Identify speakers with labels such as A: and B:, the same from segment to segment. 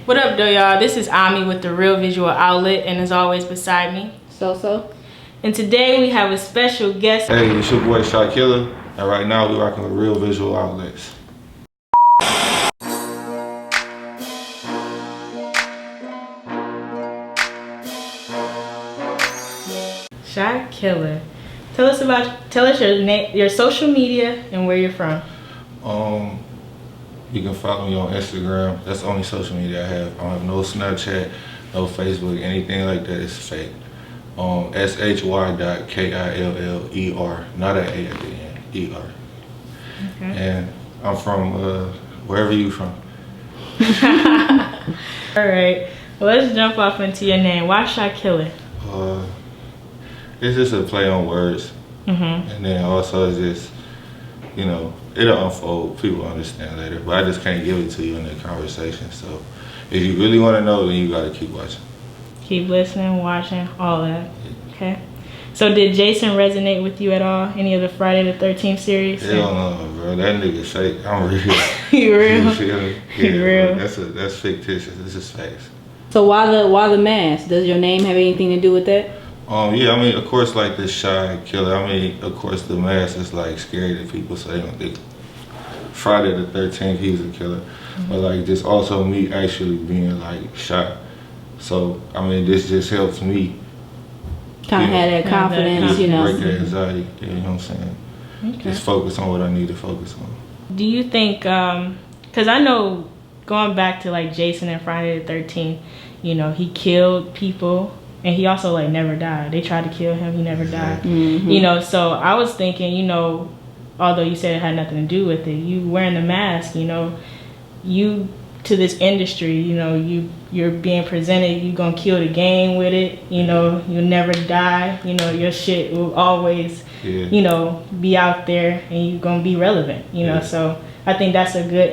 A: What up, though, y'all? This is Ami with The Real Visual Outlet, and as always, beside me,
B: So.
A: And today we have a special guest.
C: Hey, it's your boy Shykiller, and right now we're rocking with Real Visual Outlets.
A: Shykiller. Tell us your name, your social media, and where you're from.
C: You can follow me on Instagram. That's the only social media I have. I don't have no Snapchat, no Facebook, anything like that is fake. SHY.KILLER, not an A at the end, ER. Okay. And I'm from wherever you from.
A: All right, well, let's jump off into your name. Why Shykiller?
C: It's just a play on words. And then also it's just, you know, it'll unfold, people understand later, but I just can't give it to you in the conversation. So if you really want to know, then you gotta keep watching. Keep
A: listening, watching, all that. Okay. So did Jason resonate with you at all? Any of the Friday the 13th series?
C: Hell no, bro. That nigga fake. I'm real.
A: You real?
C: You real? That's fictitious. This is facts.
B: So why the mask? Does your name have anything to do with that?
C: Yeah, I mean, of course, like this Shykiller. I mean, of course, the mask is like scary to people, so they don't think Friday the 13th he was a killer. But like, just also me actually being like shot. So I mean, this just helps me
B: kind of have that confidence, you know.
C: Break that anxiety. You know what I'm saying? Okay. Just focus on what I need to focus on.
A: Do you think? Because I know going back to like Jason and Friday the 13th, you know, he killed people. And he also like never died. They tried to kill him, he never died. You know, so I was thinking, you know, although you said it had nothing to do with it, you wearing the mask, you know, you to this industry, you know, you're being presented, you gonna kill the game with it, you know, you'll never die, you know, your shit will always, you know, be out there and you're gonna be relevant, you know. So I think that's a good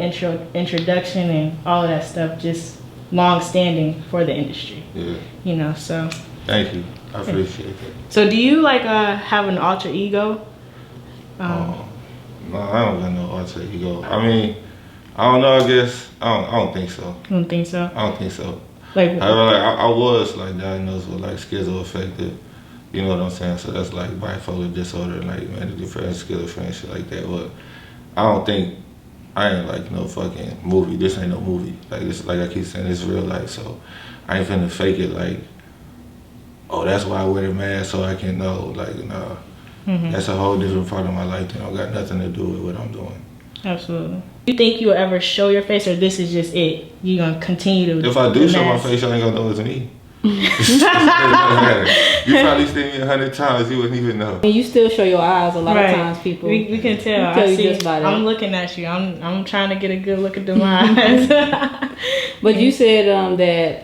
A: introduction and all of that stuff, just long standing for the industry. You know, so
C: thank you. I appreciate that.
A: So do you like have an alter ego?
C: No, I don't got no alter ego. I mean, I don't know, I guess I don't think so.
A: You don't think so?
C: I don't think so.
A: Like,
C: I was like diagnosed with like schizoaffective, you know what I'm saying? So that's like bipolar disorder and like manic depression, schizophrenia, shit like that. But I don't think I ain't like no fucking movie. This ain't no movie. Like this, like I keep saying, it's real life. So I ain't finna fake it. Like, oh, that's why I wear the mask so I can know. Like, nah, that's a whole different part of my life that don't got nothing to do with what I'm doing.
A: Absolutely. You think you'll ever show your face, or this is just it? You gonna continue to?
C: If I do show my face, y'all ain't gonna know it's me. You probably seen me 100 times, you wouldn't even know.
B: And you still show your eyes a lot of times, people.
A: We can tell.
B: I see. Just by that.
A: I'm looking at you. I'm trying to get a good look at the eyes.
B: But you said that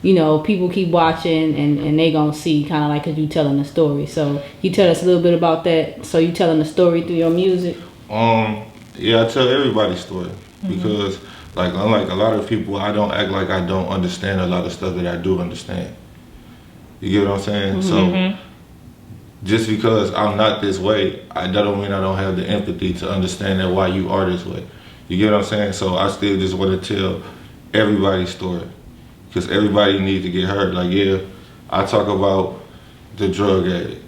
B: you know, people keep watching and they gonna see kind of like cause you telling the story. So you tell us a little bit about that. So you telling the story through your music?
C: Yeah, I tell everybody's story because. Like, unlike a lot of people, I don't act like I don't understand a lot of stuff that I do understand. You get what I'm saying? So, just because I'm not this way, that don't mean I don't have the empathy to understand that why you are this way. You get what I'm saying? So I still just want to tell everybody's story. Because everybody needs to get heard. Like, yeah, I talk about the drug addict.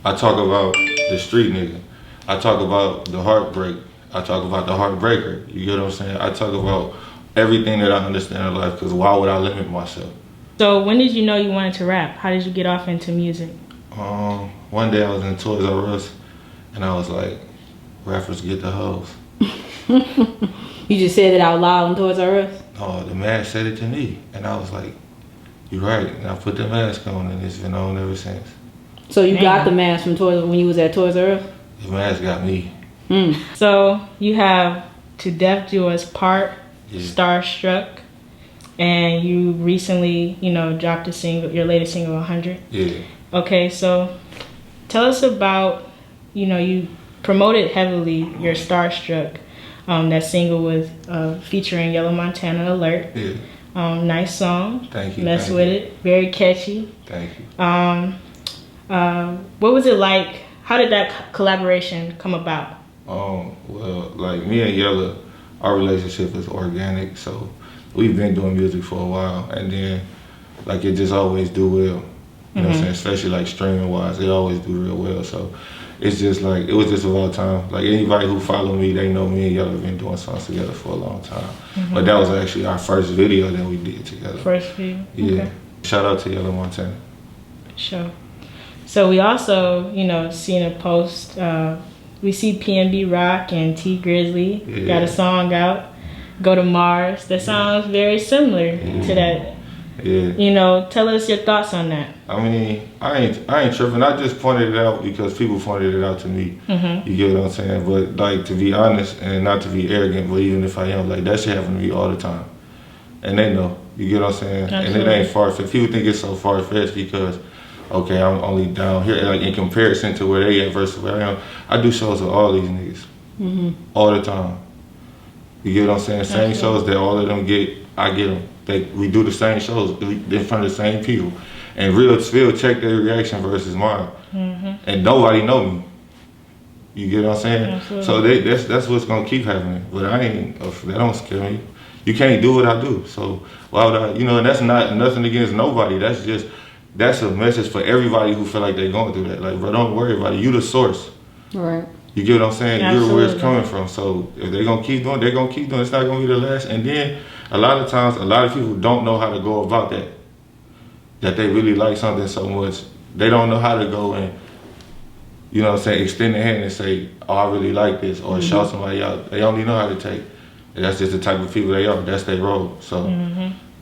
C: I talk about the street nigga. I talk about the heartbreak. I talk about the heartbreaker. You get what I'm saying? I talk about everything that I understand in life, because why would I limit myself? So
A: when did you know you wanted to rap? How did you get off into music?
C: One day I was in Toys R Us and I was like, rappers get the hoes.
B: You just said it out loud in Toys R Us?
C: No, the man said it to me and I was like, you're right. And I put the mask on and it's been on ever since.
B: So you got the mask from Toys when you was at Toys R Us?
C: The mask got me.
A: So you have To Death Do Us Part, Starstruck, and you recently, you know, dropped a single, your latest single, 100.
C: Yeah.
A: Okay, so tell us about, you know, you promoted heavily your Starstruck, that single with featuring Yellow Montana Alert.
C: Yeah.
A: Nice song.
C: Thank you.
A: Mess with it. Very catchy.
C: Thank you.
A: What was it like? How did that collaboration come about?
C: Well, like me and Yella, our relationship is organic. So we've been doing music for a while, and then like it just always do well. You know what I'm saying? Especially like streaming wise, it always do real well. So it's just like, it was just of all time. Like anybody who follow me, they know me and y'all have been doing songs together for a long time. But that was actually our first video that we did together.
A: First video?
C: Yeah.
A: Okay.
C: Shout out to Yellow Montana.
A: Sure. So we also, you know, seen a post, we see PNB Rock and T Grizzly got a song out, Go to Mars. That sounds very similar to that.
C: Yeah.
A: You know, tell us your thoughts on that.
C: I mean, I ain't tripping. I just pointed it out because people pointed it out to me. You get what I'm saying? But like, to be honest and not to be arrogant, but even if I am, like, that shit happen to me all the time. And they know. You get what I'm saying?
A: Absolutely.
C: And it ain't far-fetched. People think it's so far-fetched because, okay, I'm only down here. Like, in comparison to where they at versus where I am, I do shows with all these niggas. All the time. You get what I'm saying? Same shows that all of them get, I get them. We do the same shows in front of the same people. And real still check their reaction versus mine. And nobody know me. You get what I'm saying?
A: Absolutely.
C: So that's what's gonna keep happening. But that don't scare me. You can't do what I do. So why would I, you know, and that's not nothing against nobody. That's a message for everybody who feel like they're going through that. Like, bro, don't worry about it. You the source.
B: Right.
C: You get what I'm saying?
A: Absolutely.
C: You're where it's coming from. So if they're gonna keep doing it, they're gonna keep doing it. It's not gonna be the last. And then a lot of times, a lot of people don't know how to go about that. That they really like something so much. They don't know how to go and, you know what I'm saying, extend their hand and say, oh, I really like this, or shout somebody out. They only know how to take. And that's just the type of people they are. That's their role. So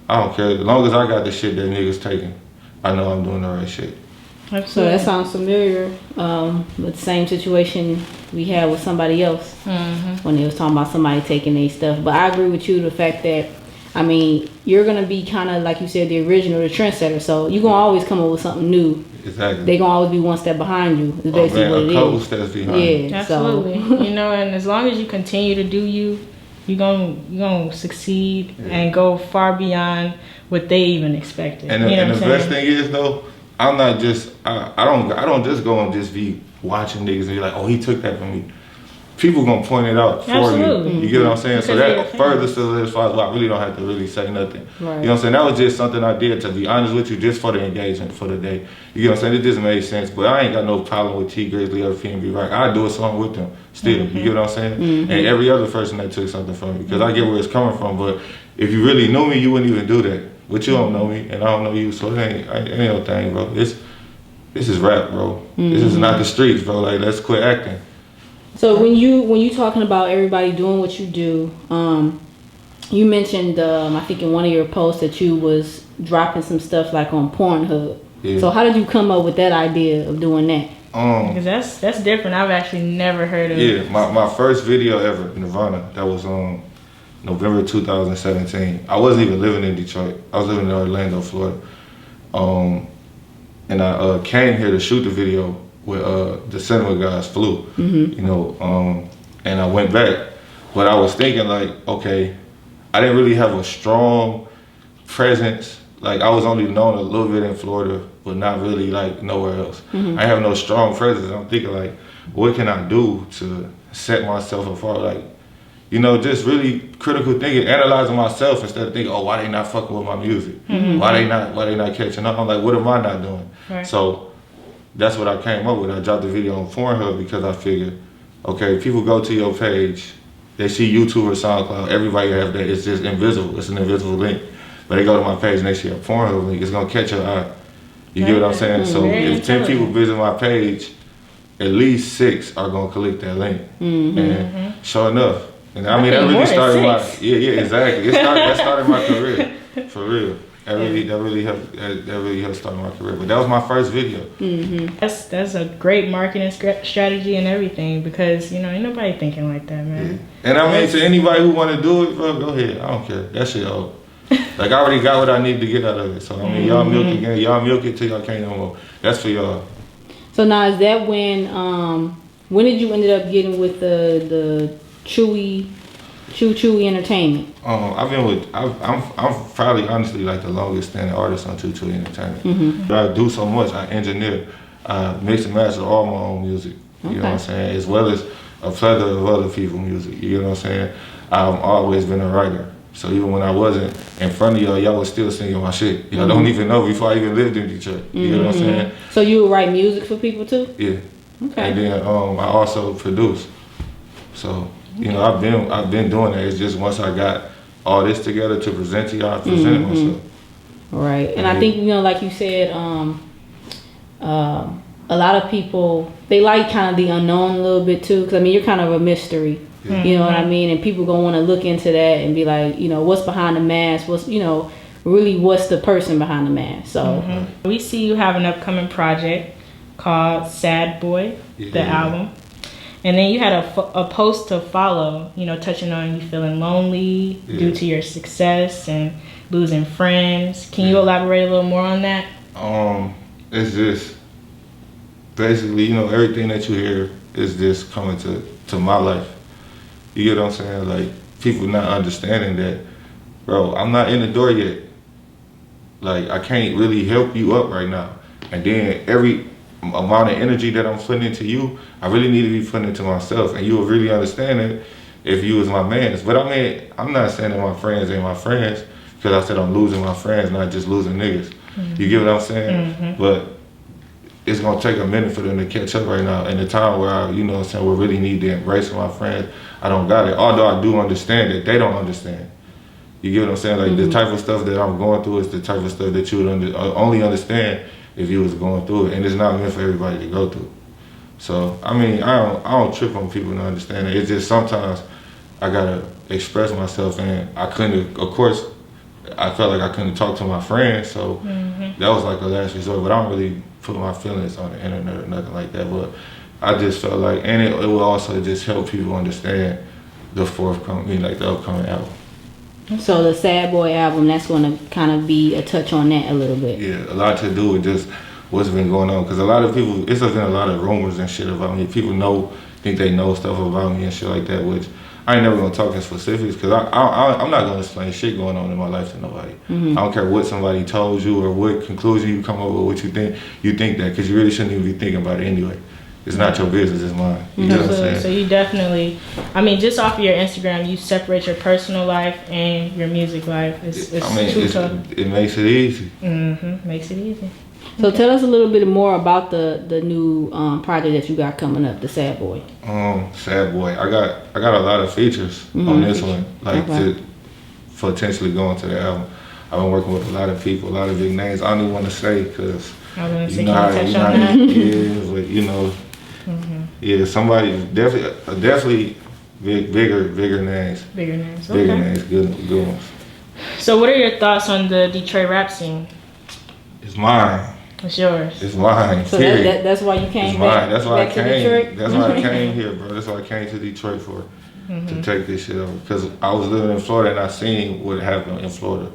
C: I don't care. As long as I got the shit that niggas taking, I know I'm doing the right shit.
A: Absolutely.
B: So that sounds familiar with the same situation we had with somebody else when they was talking about somebody taking their stuff. But I agree with you, the fact that, I mean, you're going to be kind of, like you said, the original, the trendsetter. So you're going to always come up with something new.
C: Exactly.
B: They're going to always be one step behind you. Is basically what it
C: a couple
B: is.
C: steps behind.
B: Yeah.
A: Absolutely.
B: So.
A: You know, and as long as you continue to do you, you're gonna succeed and go far beyond what they even expected.
C: And the best thing is though, I'm not just I don't just go and just be watching niggas and be like, oh, he took that from me. People gonna point it out for me. You get what I'm saying? So that further solidifies why I really don't have to really say nothing.
B: Right.
C: You know what I'm saying? That was just something I did, to be honest with you, just for the engagement for the day. You get what I'm saying? It just made sense. But I ain't got no problem with T Grizzly or PNB Rock. I do a song with them still. You get what I'm saying? And every other person that took something from me, because I get where it's coming from. But if you really knew me, you wouldn't even do that. But you don't know me, and I don't know you, so it ain't no thing, bro. This is rap, bro. This is not the streets, bro. Like, let's quit acting.
B: So when you talking about everybody doing what you do, you mentioned I think in one of your posts that you was dropping some stuff like on Pornhub. Yeah. So how did you come up with that idea of doing that?
A: Because that's different. I've actually never heard of.
C: Yeah, my first video ever, Nirvana, that was November 2017. I wasn't even living in Detroit. I was living in Orlando, Florida. And I came here to shoot the video with the cinema guys, Flew. You know, and I went back. But I was thinking like, okay, I didn't really have a strong presence. Like, I was only known a little bit in Florida, but not really like nowhere else. I have no strong presence. I'm thinking like, what can I do to set myself apart? Like, you know, just really critical thinking, analyzing myself instead of thinking, oh, why they not fucking with my music? Why they not catching up? I'm like, what am I not doing? Right. So that's what I came up with. I dropped the video on Pornhub because I figured, okay, people go to your page, they see YouTube or SoundCloud, everybody have that. It's just invisible. It's an invisible link. But they go to my page and they see a Pornhub link, it's gonna catch your eye. You get what I'm saying? So if 10 people visit my page, at least 6 are gonna click that link. And sure enough. And I mean, that really started my, exactly. That started my career, for real. That really helped start my career. But that was my first video.
A: That's a great marketing strategy and everything, because, you know, ain't nobody thinking like that, man.
C: And I mean, to anybody who want to do it, bro, go ahead. I don't care. That shit old. Like, I already got what I need to get out of it. So I mean, y'all milk it again. Y'all milk it till y'all can't no more. That's for y'all.
B: So now, is that when did you ended up getting with the Chewy Entertainment? I'm probably honestly like the longest standing artist on Chewy Entertainment. But I do so much. I engineer, mix and master all my own music. You know what I'm saying? As well as a plethora of other people's music. You know what I'm saying?
C: I've always been a writer. So even when I wasn't in front of y'all was still singing my shit. Y'all don't even know before I even lived in Detroit. You know what I'm saying?
B: So you would write music for people too?
C: Yeah.
B: Okay.
C: And then I also produce. So, you know, I've been doing that. It's just once I got all this together to present to y'all, I presented myself.
B: Right. And I think, you know, like you said, a lot of people, they like kind of the unknown a little bit too, because I mean, you're kind of a mystery. You know what I mean? And people gonna want to look into that and be like, you know, what's behind the mask? What's, you know, really what's the person behind the mask? So
A: we see you have an upcoming project called Sad Boy, the album. And then you had a post to follow, you know, touching on you feeling lonely due to your success and losing friends. Can you elaborate a little more on that?
C: It's just basically, you know, everything that you hear is just coming to my life. You get what I'm saying? Like, people not understanding that, bro, I'm not in the door yet. Like, I can't really help you up right now. And then every amount of energy that I'm putting into you, I really need to be putting into myself. And you will really understand it if you was my man. But I mean, I'm not saying that my friends ain't my friends, because I said I'm losing my friends, not just losing niggas. You get what I'm saying? But it's gonna take a minute for them to catch up right now. In the time where I, you know what I'm saying, we really need to embrace my friends, I don't got it. Although I do understand it, they don't understand. You get what I'm saying? Like the type of stuff that I'm going through is the type of stuff that you would only understand if you was going through it, and it's not meant for everybody to go through. So I mean, I don't trip on people to understand it. It's just sometimes I gotta express myself, and I couldn't. Of course, I felt like I couldn't talk to my friends, so that was like a last resort. But I don't really put my feelings on the internet or nothing like that. But I just felt like, and it will also just help people understand the forthcoming, like the upcoming album.
B: So the Sad Boy album, that's going to kind of be a touch on that a little bit.
C: Yeah, a lot to do with just what's been going on. Because a lot of people, it's been a lot of rumors and shit about me. People think they know stuff about me and shit like that, which I ain't never going to talk in specifics, because I'm not going to explain shit going on in my life to nobody. I don't care what somebody told you or what conclusion you come up with, what you think that, because you really shouldn't even be thinking about it anyway. It's not your business, it's mine. You know what I'm saying?
A: So you definitely, I mean, just off of your Instagram, you separate your personal life and your music life.
C: It makes it easy.
A: Makes it easy.
B: So tell us a little bit more about the new project that you got coming up, the Sad Boy.
C: Sad Boy. I got a lot of features on this one, like to potentially go into the album. I've been working with a lot of people, a lot of big names. I don't even want to say, because you know how it is, but you know. Yeah, somebody definitely bigger names. Bigger names, okay. Bigger names, good ones.
A: So what are your thoughts on the Detroit rap scene?
C: It's mine.
A: It's yours.
C: It's mine.
B: So that's why you came back.
C: That's why I came.
B: Detroit?
C: That's why I came here, bro. That's why I came to Detroit for, to take this shit over. Because I was living in Florida and I seen what happened in Florida.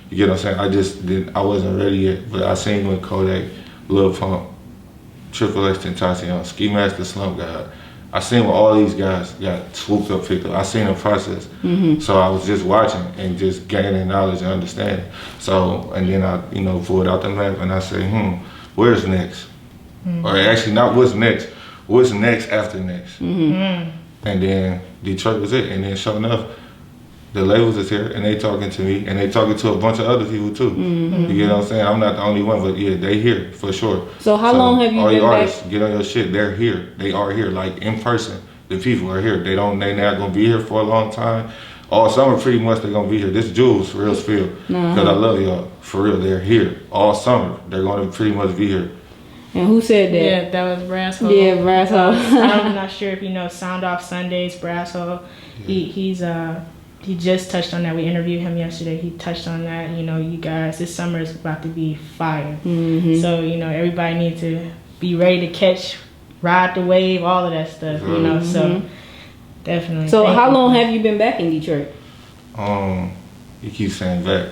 C: You get what I'm saying? I wasn't ready yet, but I seen when Kodak, Lil Pump, Triple X Tentacion, Ski Mask, the Slump God. I seen when all these guys got swooped up, picked up. I seen the process. So I was just watching and just gaining knowledge and understanding. So, and then I, you know, pulled out the map and I say, where's next? Or actually not what's next after next? And then Detroit was it. And then sure enough, the labels is here and they talking to me and they talking to a bunch of other people too. You get what I'm saying? I'm not the only one, but yeah, they here for sure.
B: So how long have you
C: all
B: been
C: you
B: back?
C: Artists, get on your shit. They're here. They are here, like in person. The people are here. They're not gonna be here for a long time. All summer, pretty much, they're gonna be here. This Jules, for real spill, because I love y'all. For real, they're here all summer. They're gonna pretty much be here.
B: And who said that?
A: Yeah, that was Brass Hole.
B: Yeah, Brass Hole.
A: I'm not sure if you know Sound Off Sundays, Brass Hole. Yeah. He just touched on that. We interviewed him yesterday. He touched on that. You know, you guys, this summer is about to be fire. So, you know, everybody needs to be ready to ride the wave, all of that stuff, you know. So, definitely.
B: So, how long have you been back in Detroit?
C: You keep saying back.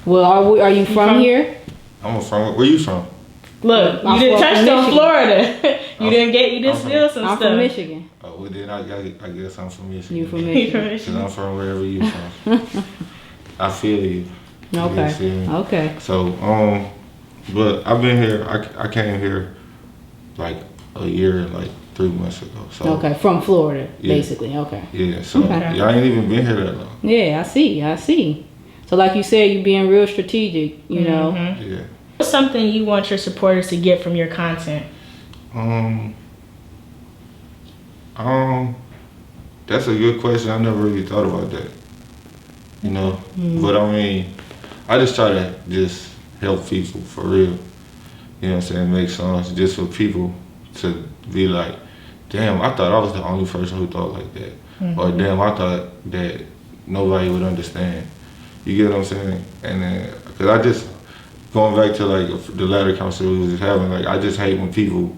B: Well, are you from here?
C: I'm from, where you from?
A: Look, you didn't touch on Florida. You didn't steal some
B: stuff. I'm from Michigan.
C: Oh, well then I guess I'm from Michigan.
B: You from Michigan?
C: Because I'm from wherever you from. I feel you.
B: Okay.
C: So, but I've been here. I came here like a year and like 3 months ago. So
B: Okay, from Florida, basically. Okay.
C: Yeah, so y'all ain't even been here that long.
B: Yeah, I see. So like you said, you being real strategic, you know.
C: Yeah.
A: What's something you want your supporters to get from your content?
C: That's a good question. I never really thought about that. You know, but I mean, I just try to just help people for real. You know what I'm saying? Make songs just for people to be like, damn, I thought I was the only person who thought like that. Or damn, I thought that nobody would understand. You get what I'm saying? And then, cause I just, going back to like the latter conversation we was just having, like I just hate when people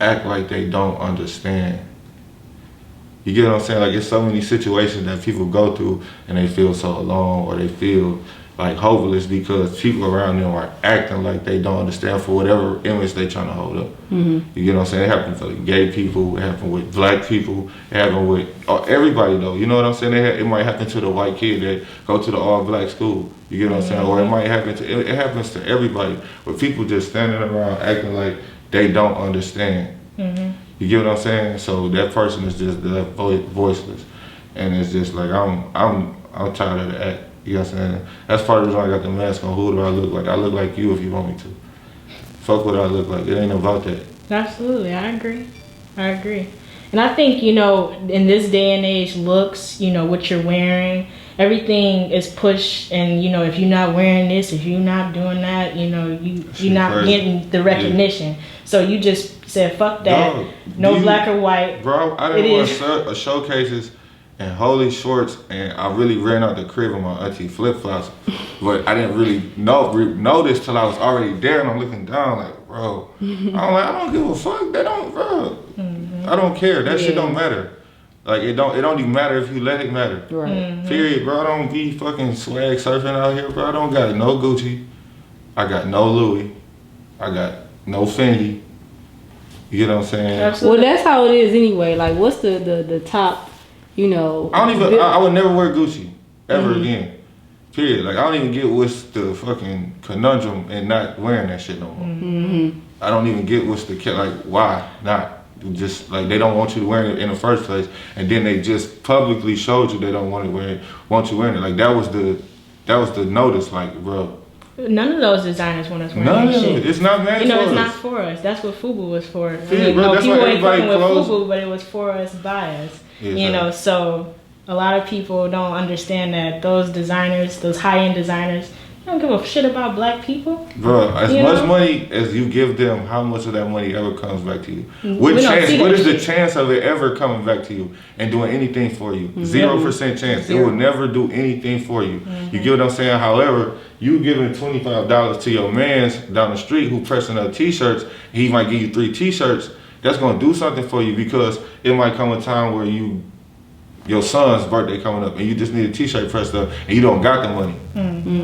C: act like they don't understand. You get what I'm saying? Like, it's so many situations that people go through and they feel so alone or they feel like hopeless because people around them are acting like they don't understand for whatever image they trying to hold up. You get what I'm saying? It happened for like gay people, it happened with black people, it happened with everybody though. You know what I'm saying? It might happen to the white kid that go to the all-black school. You get what I'm saying? Or it might happen to, it happens to everybody. But people just standing around acting like they don't understand. You get what I'm saying? So that person is just left voiceless, and it's just like I'm tired of the act. You know what I'm saying? That's part of the reason I got the mask on. Who do I look like? I look like you if you want me to. Fuck what I look like. It ain't about that.
A: Absolutely, I agree. And I think, you know, in this day and age, looks, you know, what you're wearing, everything is pushed. And, you know, if you're not wearing this, if you're not doing that, you know, you're not getting the recognition. So you just said, fuck that. Dog, no black or white.
C: Bro, I didn't want showcases and holy shorts, and I really ran out the crib in my auntie flip-flops. But I didn't really notice till I was already there, and I'm looking down like, bro. I'm like, I don't give a fuck. They don't, bro. I don't care. That shit don't matter. Like, it don't even matter if you let it matter.
B: Right.
C: Period, bro. I don't be fucking swag surfing out here, bro. I don't got no Gucci. I got no Louis. I got no Fendi. You get what I'm saying?
B: Absolutely. Well, that's how it is anyway. Like, what's the top, you know?
C: I would never wear Gucci ever again. Period. Like, I don't even get what's the fucking conundrum in not wearing that shit no more. I don't even get what's the, like, why not? Just like they don't want you to wear it in the first place, and then they just publicly showed you they don't want you wearing it. Like that was the notice. Like, bro,
A: none of those designers want us wearing
C: none
A: that shit.
C: It's not made
A: you know,
C: for
A: it's
C: us.
A: not for us. That's what FUBU was for. I
C: Yeah,
A: mean,
C: bro,
A: no,
C: that's
A: people
C: why
A: ain't fucking with
C: closed.
A: FUBU, but it was for us by us.
C: Yeah,
A: you know, so a lot of people don't understand that those designers, those high-end designers, they don't give a shit about black people.
C: Bro, as much money as you give them, how much of that money ever comes back to you? What is the chance of it ever coming back to you and doing anything for you? 0% chance. It will never do anything for you. You get what I'm saying? However, you giving $25 to your mans down the street who pressing up t-shirts, he might give you 3 t-shirts. That's gonna do something for you because it might come a time where your son's birthday coming up and you just need a t-shirt pressed up and you don't got the money.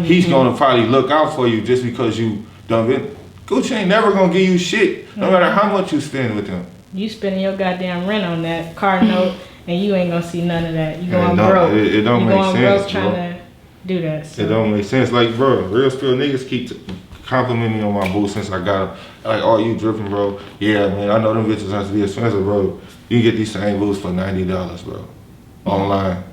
C: He's gonna probably look out for you just because you done been. Gucci ain't never gonna give you shit, no matter how much you spend with him.
A: You spending your goddamn rent on that car note and you ain't gonna see none of that. You going broke.
C: It don't make sense,
A: broke trying to do that. So.
C: It don't make sense. Like, bro, real spill niggas keep complimenting me on my boots since I got them. Like, oh, you dripping, bro. Yeah, man, I know them bitches have to be expensive, bro. You can get these same boots for $90, bro. Online.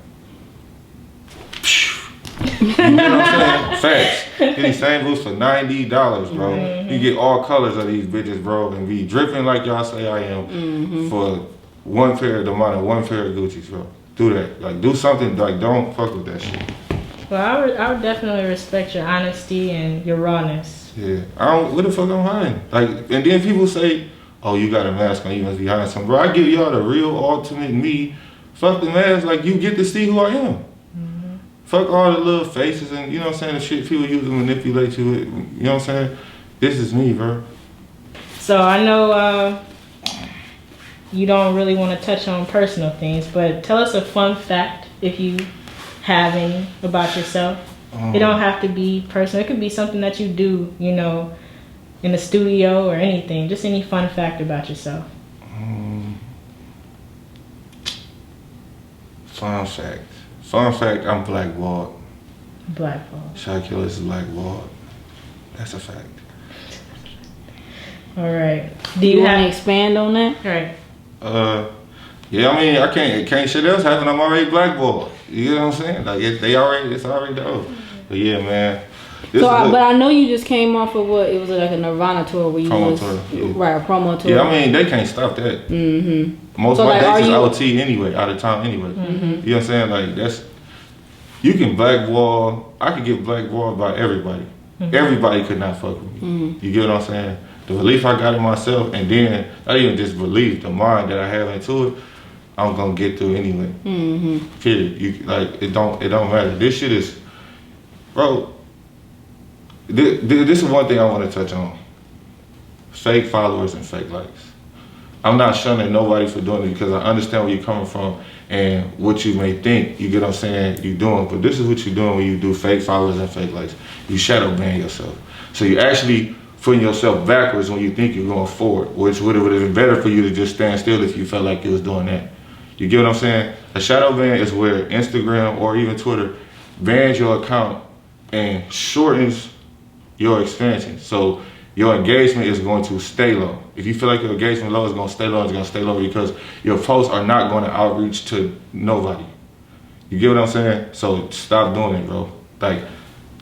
C: You know what I'm saying? Facts. Get these same boots for $90, bro. You get all colors of these bitches, bro, and be dripping like y'all say I am for one pair of Gucci's, bro. Do that. Like, do something. Like, don't fuck with that shit.
A: Well, I would definitely respect your honesty and your rawness.
C: Yeah. What the fuck I'm hiding? Like, and then people say, oh, you got a mask on, you must be hiding something. Bro, I give y'all the real ultimate me. Fuck the mask, like, you get to see who I am. Fuck all the little faces and, you know what I'm saying, the shit people use to manipulate you with, you know what I'm saying? This is me, bro.
A: So I know you don't really want to touch on personal things, but tell us a fun fact, if you have any, about yourself. It don't have to be personal. It could be something that you do, you know, in the studio or anything. Just any fun fact about yourself.
C: Fun fact, I'm blackballed.
A: Blackballed.
C: Shykiller is blackballed. That's a fact.
A: All right.
B: Do you want to expand on that?
A: All right.
C: Yeah, I mean, I can't shit else happen. I'm already blackballed. You know what I'm saying? Like it's already done. But yeah, man.
B: But I know you just came off of what it was like a Nirvana tour where you was
C: tour, yeah.
B: Right, a promo tour.
C: Yeah, I mean they can't stop that. Most of my dates is OT anyway, out of town anyway. You know what I'm saying? Like that's you can blackball. I could get blackballed by everybody. Everybody could not fuck with me. You get what I'm saying? The belief I got in myself, and then not even just belief, the mind that I have into it, I'm gonna get through anyway. Period. You like it don't matter. This shit is, bro. This is one thing I want to touch on. Fake followers and fake likes. I'm not shunning nobody for doing it because I understand where you're coming from and what you may think, you get what I'm saying, you're doing. But this is what you're doing when you do fake followers and fake likes. You shadow ban yourself. So you actually putting yourself backwards when you think you're going forward, which would have been better for you to just stand still if you felt like you was doing that. You get what I'm saying? A shadow ban is where Instagram or even Twitter bans your account and shortens your expansion. So your engagement is going to stay low. If you feel like your engagement low, it's going to stay low. It's going to stay low because your posts are not going to outreach to nobody. You get what I'm saying? So stop doing it, bro. Like,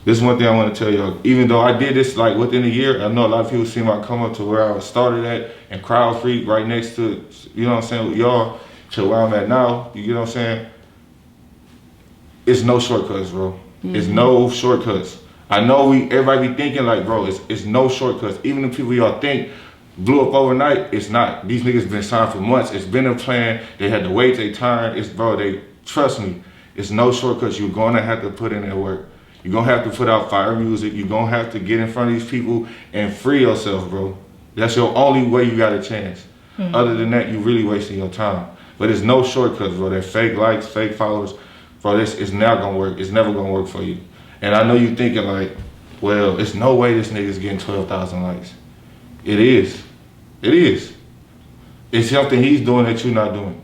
C: this is one thing I want to tell y'all. Even though I did this like within a year, I know a lot of people see my come up to where I started at and Crowd Freak right next to, you know what I'm saying, with y'all to where I'm at now. You get what I'm saying? It's no shortcuts, bro. It's no shortcuts. I know everybody be thinking like, bro, it's no shortcuts. Even the people y'all think blew up overnight, it's not. These niggas been signed for months. It's been a plan. They had to wait their turn. Trust me, it's no shortcuts. You're gonna have to put in that work. You're gonna have to put out fire music. You're gonna have to get in front of these people and free yourself, bro. That's your only way you got a chance. Other than that, you really wasting your time. But it's no shortcuts, bro. That fake likes, fake followers, bro, this is not gonna work. It's never gonna work for you. And I know you thinking like, well, it's no way this nigga's getting 12,000 likes. It is. It is. It's something he's doing that you're not doing.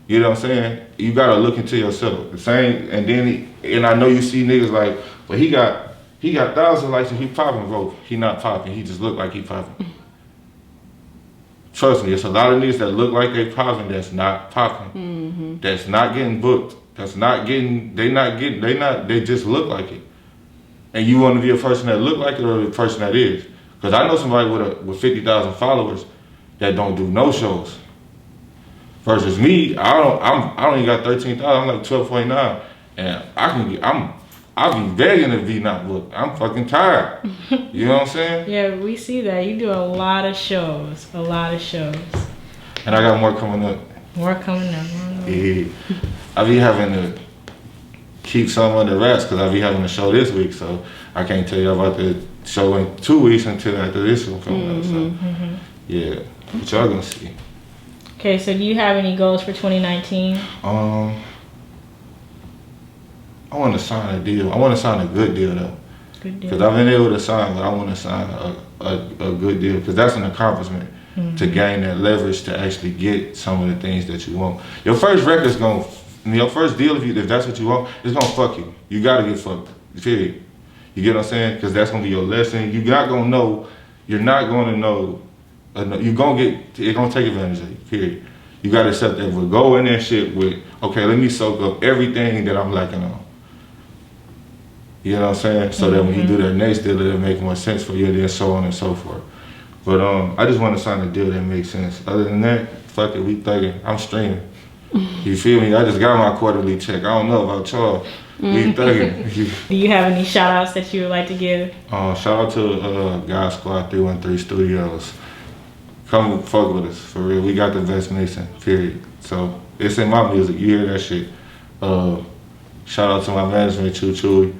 C: You know what I'm saying? You gotta look into yourself. The same, and I know you see niggas like, well, he got 1,000 likes and he popping, bro. He not popping. He just look like he popping. Trust me, it's a lot of niggas that look like they popping that's not popping. That's not getting booked. That's not getting. They just look like it. And you want to be a person that look like it or the person that is? Because I know somebody with 50,000 followers that don't do no shows. Versus me, I don't even got 13,000. I'm like 12.9, and I be begging to be not booked. I'm fucking tired. You know what I'm saying?
A: Yeah, we see that you do a lot of shows, And
C: I got more coming up. Yeah, I be having to keep some of the rest because I be having a show this week, so I can't tell you about the show in 2 weeks until after this one coming up. So yeah, but y'all gonna see.
A: Okay, so do you have any goals for 2019?
C: I want to sign a deal. I want to sign a good deal though.
A: Good deal.
C: Because I've been able to sign, but I want to sign a good deal because that's an accomplishment to gain that leverage to actually get some of the things that you want. Your first record's your first deal, if that's what you want, it's gonna fuck you. You gotta get fucked. Period. You get what I'm saying? Because that's gonna be your lesson. You're not gonna know. You're not gonna know. You're gonna it's gonna take advantage of you. Period. You gotta accept that. But go in there shit with, okay, let me soak up everything that I'm lacking on. You know what I'm saying? So that when you do that next deal, it'll make more sense for you, and then so on and so forth. But I just want to sign a deal that makes sense. Other than that, fuck it, we thugging. I'm streaming. You feel me? I just got my quarterly check. I don't know about y'all. We thugging.
A: Do you have any shout outs that you would like to give?
C: Shout out to God Squad 313 Studios. Come fuck with us, for real. We got the best mixing, period. So it's in my music. You hear that shit. Shout out to my management, Chewy.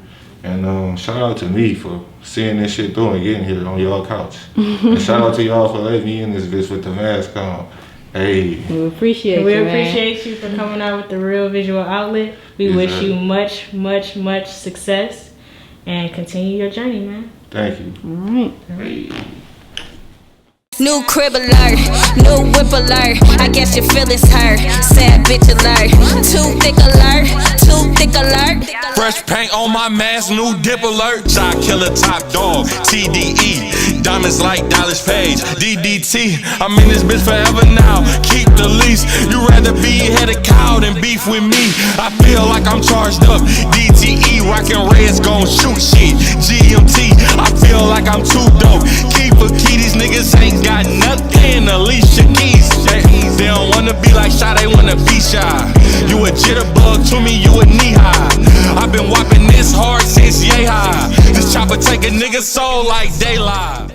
C: And shout out to me for seeing this shit through and getting here on y'all couch. And shout out to y'all for letting me in this bitch with the mask on. Hey.
B: We appreciate you,
A: We appreciate you for coming out with the Real Visual Outlet. We wish you much, much, much success and continue your journey, man.
C: Thank you.
B: All right.
C: Hey.
D: New crib alert, new whip alert. I guess your feelings hurt. Sad bitch alert. Too thick alert, too thick alert.
E: Fresh paint on my mask, new dip alert. Shykiller top dog, TDE. Diamonds like Dallas Page. DDT, I'm in this bitch forever now. Keep the lease. You rather be head of cow than beef with me. I feel like I'm charged up. DTE, rockin' reds gon' shoot shit. GMT, I feel like I'm too dope. Keep a key, these niggas ain't got nothing. Alicia Keys, they don't wanna be like Shy, they wanna be shy. You a jitterbug to me, you a knee high. I've been whopping this hard since yay high. This chopper take a nigga's soul like daylight.